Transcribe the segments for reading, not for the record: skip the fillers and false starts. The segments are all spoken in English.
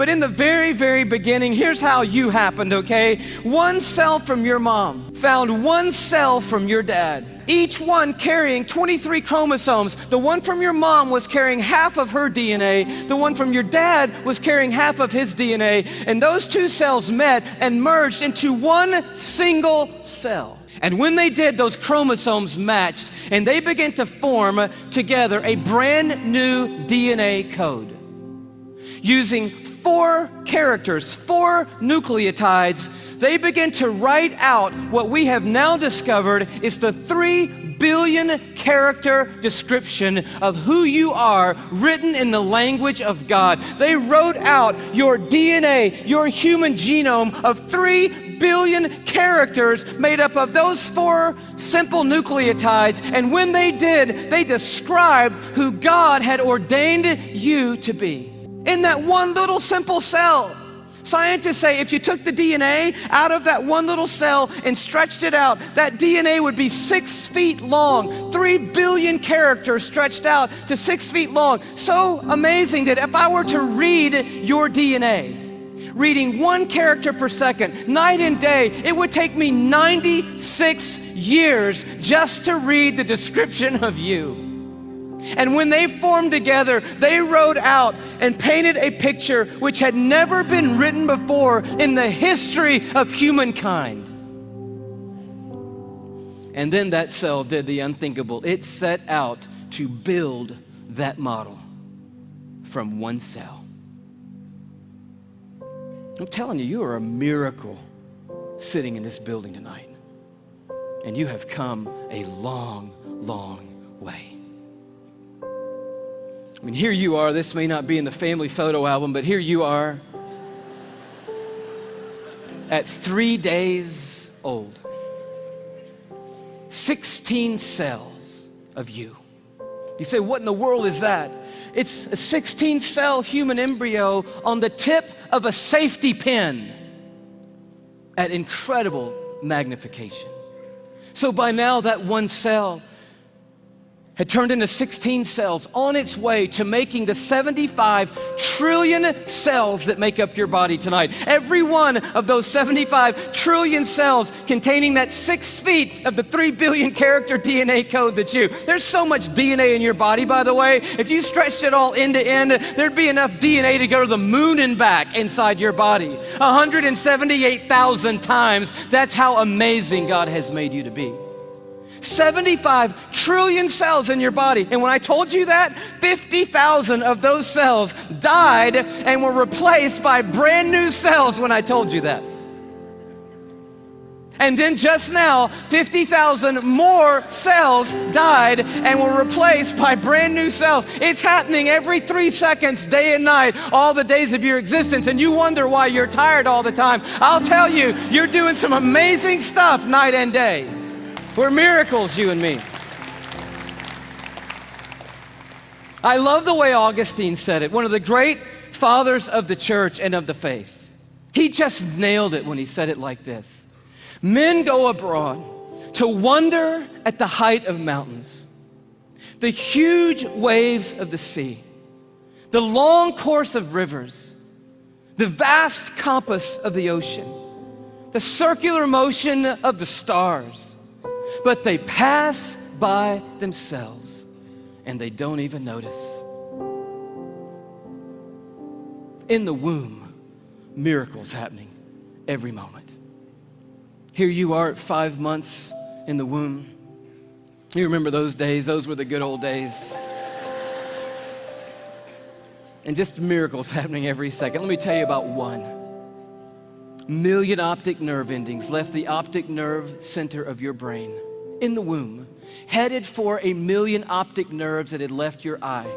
But in the very, very beginning, here's how you happened, okay? One cell from your mom found one cell from your dad, each one carrying 23 chromosomes. The one from your mom was carrying half of her DNA. The one from your dad was carrying half of his DNA. And those two cells met and merged into one single cell. And when they did, those chromosomes matched, and they began to form together a brand new DNA code. Using 4 characters, 4 nucleotides, they began to write out what we have now discovered is the 3 billion character description of who you are, written in the language of God. They wrote out your DNA, your human genome of 3 billion characters made up of those 4 simple nucleotides. And when they did, they described who God had ordained you to be. In that one little simple cell. Scientists say if you took the DNA out of that one little cell and stretched it out, that DNA would be 6 feet long, 3 billion characters stretched out to 6 feet long. So amazing that if I were to read your DNA, reading 1 character per second, night and day, it would take me 96 years just to read the description of you. And when they formed together, they wrote out and painted a picture which had never been written before in the history of humankind. And then that cell did the unthinkable. It set out to build that model from one cell. I'm telling you, you are a miracle sitting in this building tonight. And you have come a long, long way. I mean, here you are. This may not be in the family photo album, but here you are at 3 days old. 16 cells of you. You say, what in the world is that? It's a 16-cell human embryo on the tip of a safety pin at incredible magnification. So by now, that one cell had turned into 16 cells on its way to making the 75 trillion cells that make up your body tonight. Every one of those 75 trillion cells containing that 6 feet of the 3 billion character DNA code that's you. There's so much DNA in your body, by the way. If you stretched it all end to end, there'd be enough DNA to go to the moon and back inside your body. 178,000 times. That's how amazing God has made you to be. 75 trillion cells in your body. And when I told you that, 50,000 of those cells died and were replaced by brand new cells when I told you that. And then just now, 50,000 more cells died and were replaced by brand new cells. It's happening every 3 seconds, day and night, all the days of your existence. And you wonder why you're tired all the time. I'll tell you, you're doing some amazing stuff night and day. We're miracles, you and me. I love the way Augustine said it, one of the great fathers of the church and of the faith. He just nailed it when he said it like this. Men go abroad to wonder at the height of mountains, the huge waves of the sea, the long course of rivers, the vast compass of the ocean, the circular motion of the stars. But they pass by themselves and they don't even notice. In the womb, miracles happening every moment. Here you are at 5 months in the womb. You remember those days? Those were the good old days. And just miracles happening every second. Let me tell you about one. Million optic nerve endings left the optic nerve center of your brain in the womb, headed for 1 million optic nerves that had left your eye.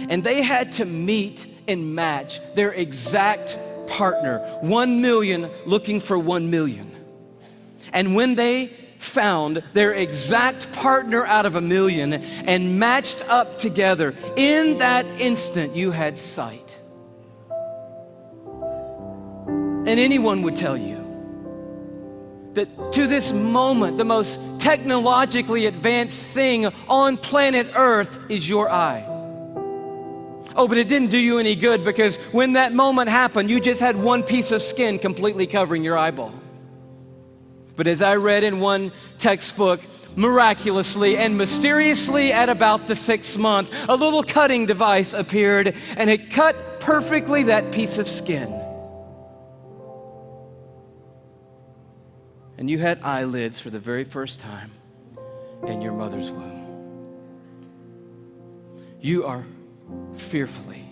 And they had to meet and match their exact partner, 1 million looking for 1 million. And when they found their exact partner out of 1 million and matched up together, in that instant you had sight. And anyone would tell you that to this moment, the most technologically advanced thing on planet Earth is your eye. Oh, but it didn't do you any good because when that moment happened, you just had one piece of skin completely covering your eyeball. But as I read in one textbook, miraculously and mysteriously at about the 6th month, a little cutting device appeared and it cut perfectly that piece of skin. And you had eyelids for the very first time in your mother's womb. You are fearfully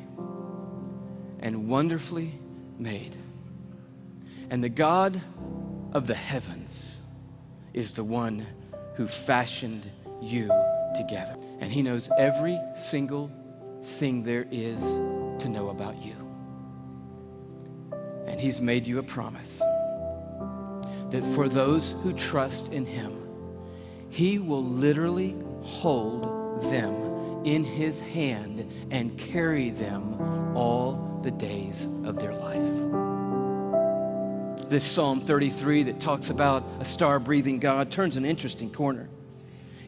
and wonderfully made. And the God of the heavens is the one who fashioned you together. And he knows every single thing there is to know about you. And he's made you a promise that for those who trust in him, he will literally hold them in his hand and carry them all the days of their life. This Psalm 33 that talks about a star-breathing God turns an interesting corner.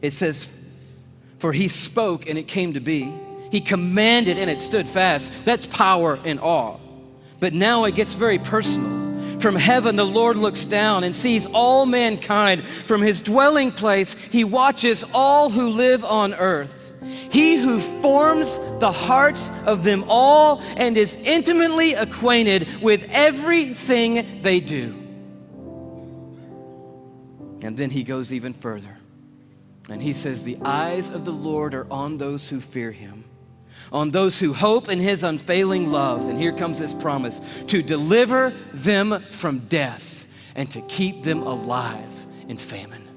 It says, for he spoke and it came to be. He commanded and it stood fast. That's power and awe. But now it gets very personal. From heaven, the Lord looks down and sees all mankind. From his dwelling place, he watches all who live on earth. He who forms the hearts of them all and is intimately acquainted with everything they do. And then he goes even further. And he says, the eyes of the Lord are on those who fear him, on those who hope in his unfailing love. And here comes his promise, to deliver them from death and to keep them alive in famine.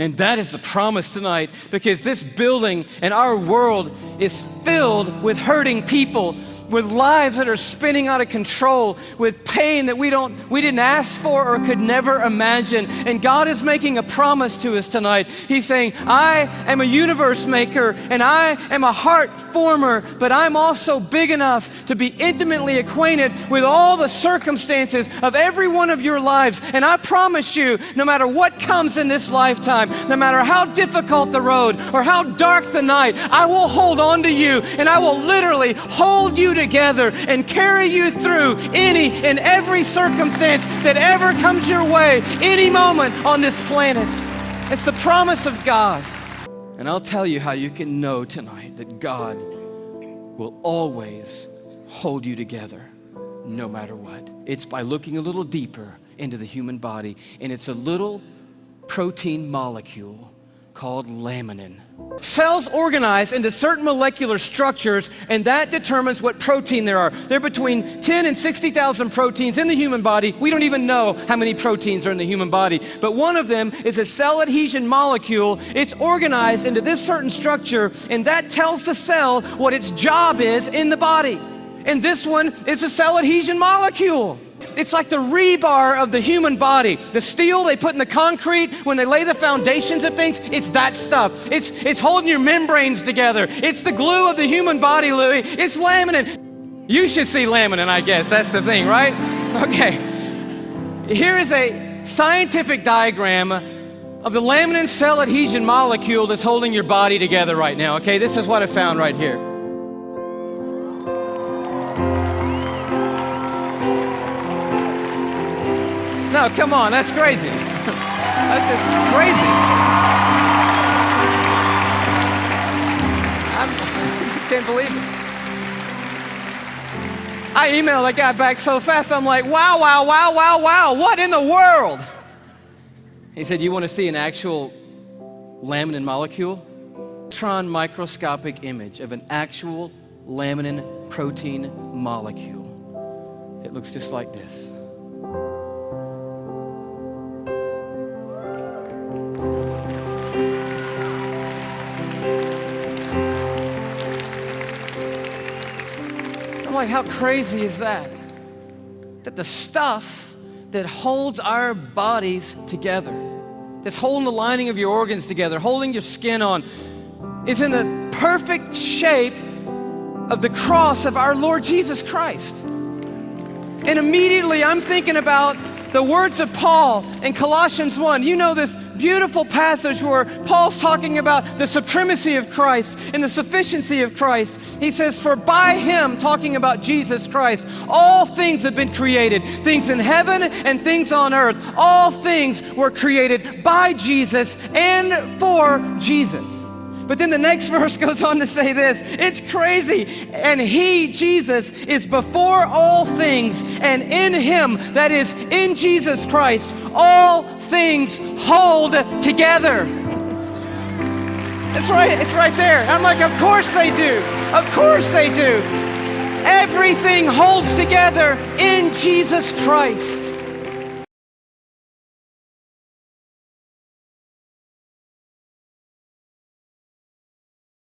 And that is the promise tonight, because this building and our world is filled with hurting people, with lives that are spinning out of control, with pain that we didn't ask for or could never imagine. And God is making a promise to us tonight. He's saying, I am a universe maker and I am a heart former, but I'm also big enough to be intimately acquainted with all the circumstances of every one of your lives. And I promise you, no matter what comes in this lifetime, no matter how difficult the road or how dark the night, I will hold on to you and I will literally hold you together and carry you through any and every circumstance that ever comes your way, any moment on this planet. It's the promise of God. And I'll tell you how you can know tonight that God will always hold you together no matter what. It's by looking a little deeper into the human body, and it's a little protein molecule called laminin. Cells organize into certain molecular structures, and that determines what protein there are. There are between 10 and 60,000 proteins in the human body. We don't even know how many proteins are in the human body, but one of them is a cell adhesion molecule. It's organized into this certain structure, and that tells the cell what its job is in the body. And this one is a cell adhesion molecule. It's like the rebar of the human body. The steel they put in the concrete when they lay the foundations of things, it's that stuff. It's holding your membranes together. It's the glue of the human body, Louie. It's laminin. You should see laminin, I guess. That's the thing, right? Okay. Here is a scientific diagram of the laminin cell adhesion molecule that's holding your body together right now, okay? This is what I found right here. No, come on, that's crazy. That's just crazy. I just can't believe it. I emailed that guy back so fast, I'm like, wow, wow, wow, wow, wow, what in the world? He said, you want to see an actual laminin molecule? Electron microscopic image of an actual laminin protein molecule. It looks just like this. I'm like, how crazy is that? That the stuff that holds our bodies together, that's holding the lining of your organs together, holding your skin on, is in the perfect shape of the cross of our Lord Jesus Christ. And immediately I'm thinking about the words of Paul in Colossians 1. You know this beautiful passage where Paul's talking about the supremacy of Christ and the sufficiency of Christ. He says, for by him, talking about Jesus Christ, all things have been created, things in heaven and things on earth. All things were created by Jesus and for Jesus. But then the next verse goes on to say this. It's crazy. And he, Jesus, is before all things, and in him, that is, in Jesus Christ, all things hold together. It's right there. I'm like, of course they do. Of course they do. Everything holds together in Jesus Christ.